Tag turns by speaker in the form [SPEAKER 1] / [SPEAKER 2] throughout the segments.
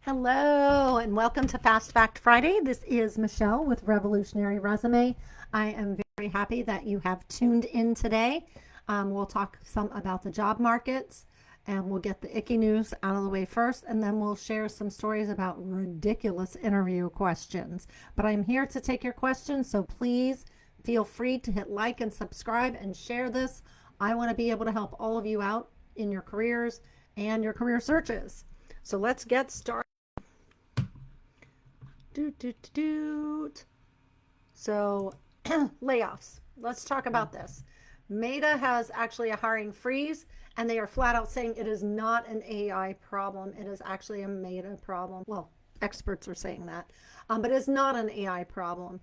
[SPEAKER 1] Hello and welcome to Fast Fact Friday. This is Michelle with Revolutionary Resume. I am very happy that you have tuned in today. We'll talk some about the job markets and we'll get the icky news out of the way first, and then we'll share some stories about ridiculous interview questions. But I'm here to take your questions, so please feel free to hit like and subscribe and share this. I want to be able to help all of you out in your careers and your career searches. So let's get started. So, layoffs. Let's talk about this. Meta has actually a hiring freeze, and they are flat out saying it is not an AI problem. It is actually a Meta problem. Well, experts are saying that, but it's not an AI problem.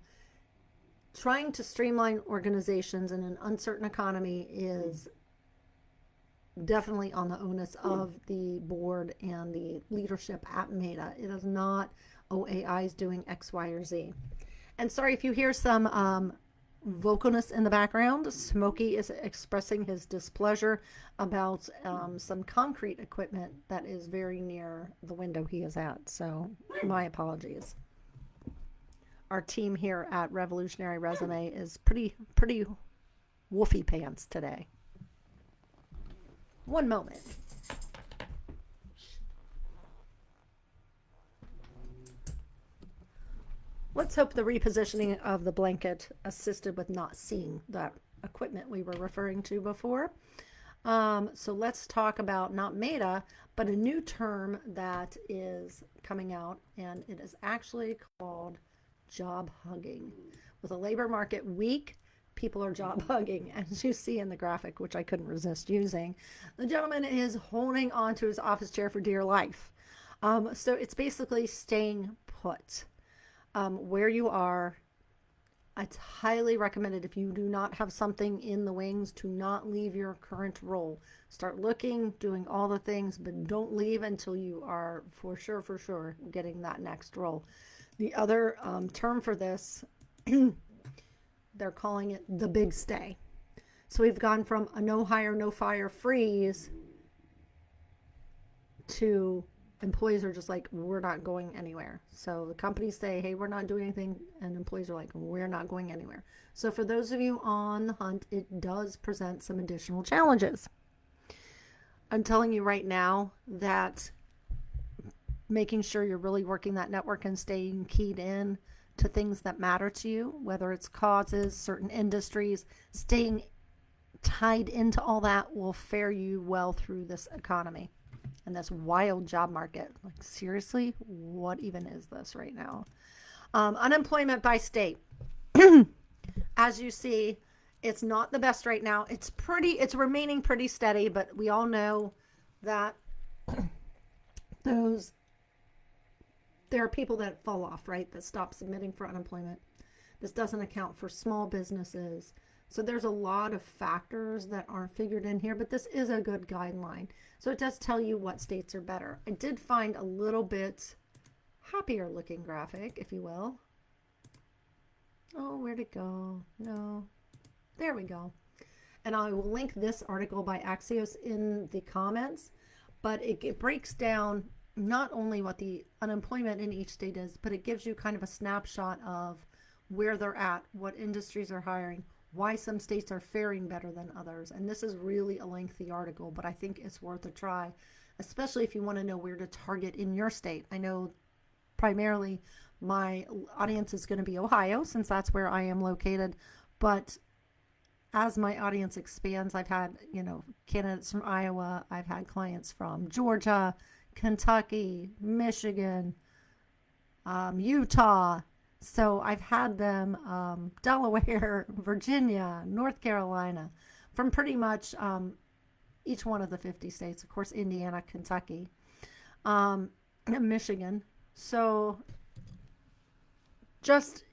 [SPEAKER 1] Trying to streamline organizations in an uncertain economy is definitely on the onus of the board and the leadership at Meta. It is not, oh, AI is doing X, Y, or Z. And sorry if you hear some vocalness in the background. Smokey is expressing his displeasure about some concrete equipment that is very near the window he is at. So my apologies. Our team here at Revolutionary Resume is pretty woofy pants today. One moment. Let's hope the repositioning of the blanket assisted with not seeing that equipment we were referring to before. So let's talk about not Meta, but a new term that is coming out, and it is actually called job hugging. With a labor market weak, people are job hugging, as you see in the graphic, which I couldn't resist using. The gentleman is holding onto his office chair for dear life. So it's basically staying put. Where you are, it's highly recommended, if you do not have something in the wings, to not leave your current role. Start looking, doing all the things, but don't leave until you are for sure getting that next role. The other term for this, they're calling it the big stay. So we've gone from a no hire, no fire freeze to employees are just like, we're not going anywhere. So the companies say, hey, we're not doing anything, and employees are like, we're not going anywhere. So for those of you on the hunt, it does present some additional challenges. I'm telling you right now that making sure you're really working that network and staying keyed in to things that matter to you, whether it's causes, certain industries, staying tied into all that will fare you well through this economy and this wild job market. Like, seriously, what even is this right now? Unemployment by state. As you see, it's not the best right now. It's remaining pretty steady, but we all know that there are people that fall off, right? That stop submitting for unemployment. This doesn't account for small businesses. So there's a lot of factors that aren't figured in here, but this is a good guideline. So it does tell you what states are better. I did find a little bit happier looking graphic, if you will. Oh, where'd it go? No. There we go. And I will link this article by Axios in the comments, but it breaks down not only what the unemployment in each state is, but it gives you kind of a snapshot of where they're at, what industries are hiring, why some states are faring better than others. And this is really a lengthy article, but I think it's worth a try, especially if you want to know where to target in your state. I know primarily my audience is going to be Ohio, since that's where I am located, but as my audience expands, I've had, candidates from Iowa, I've had clients from Georgia, Kentucky, Michigan, Utah. So I've had them, Delaware, Virginia, North Carolina, from pretty much each one of the 50 states. Of course, Indiana, Kentucky, Michigan. So just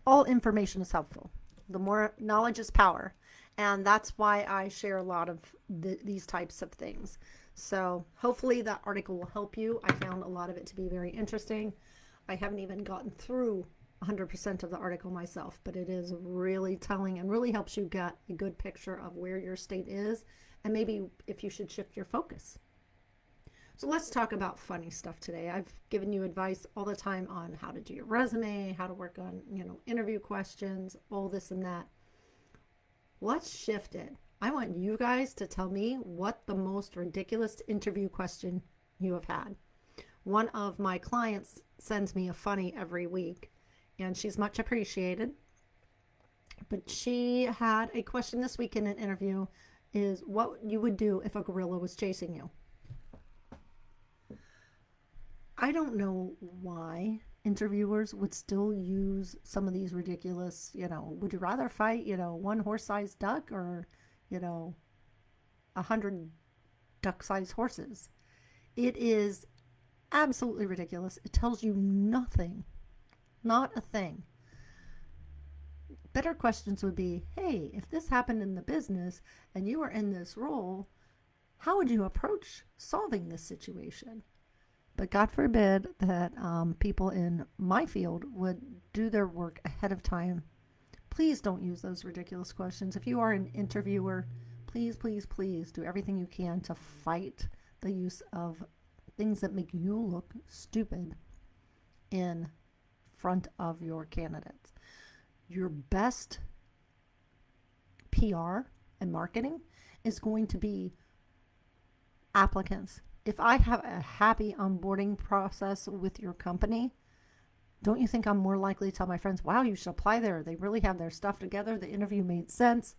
[SPEAKER 1] all information is helpful. The more knowledge is power. And that's why I share a lot of these types of things. So hopefully that article will help you. I found a lot of it to be very interesting. I haven't even gotten through 100% of the article myself, but it is really telling and really helps you get a good picture of where your state is and maybe if you should shift your focus. So let's talk about funny stuff today. I've given you advice all the time on how to do your resume, how to work on, interview questions, all this and that. Let's shift it. I want you guys to tell me what the most ridiculous interview question you have had. One of my clients sends me a funny every week, and she's much appreciated. But she had a question this week in an interview is what you would do if a gorilla was chasing you. I don't know why interviewers would still use some of these ridiculous, would you rather fight, one horse-sized duck or, 100 duck-sized horses? It is absolutely ridiculous. It tells you nothing, not a thing. Better questions would be, hey, if this happened in the business and you were in this role, how would you approach solving this situation? But God forbid that people in my field would do their work ahead of time. Please don't use those ridiculous questions. If you are an interviewer, please, please, please do everything you can to fight the use of things that make you look stupid in front of your candidates. Your best PR and marketing is going to be applicants. If I have a happy onboarding process with your company, don't you think I'm more likely to tell my friends, wow, you should apply there. They really have their stuff together. The interview made sense.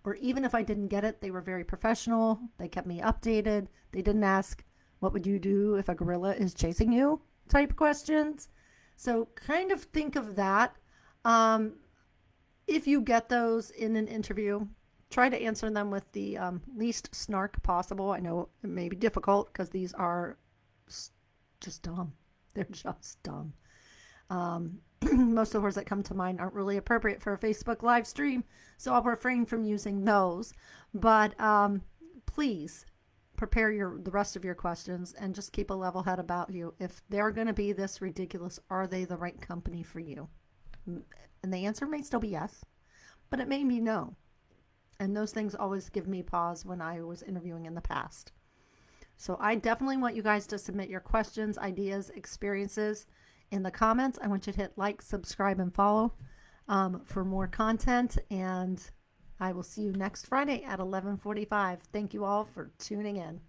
[SPEAKER 1] Or even if I didn't get it, they were very professional. They kept me updated. They didn't ask, what would you do if a gorilla is chasing you type questions. So kind of think of that. If you get those in an interview, try to answer them with the least snark possible. I know it may be difficult because these are just dumb. They're just dumb. Most of the words that come to mind aren't really appropriate for a Facebook live stream, so I'll refrain from using those. But please prepare the rest of your questions and just keep a level head about you. If they're going to be this ridiculous, are they the right company for you? And the answer may still be yes, but it may be no. And those things always give me pause when I was interviewing in the past. So I definitely want you guys to submit your questions, ideas, experiences in the comments. I want you to hit like, subscribe, and follow for more content. And I will see you next Friday at 11:45. Thank you all for tuning in.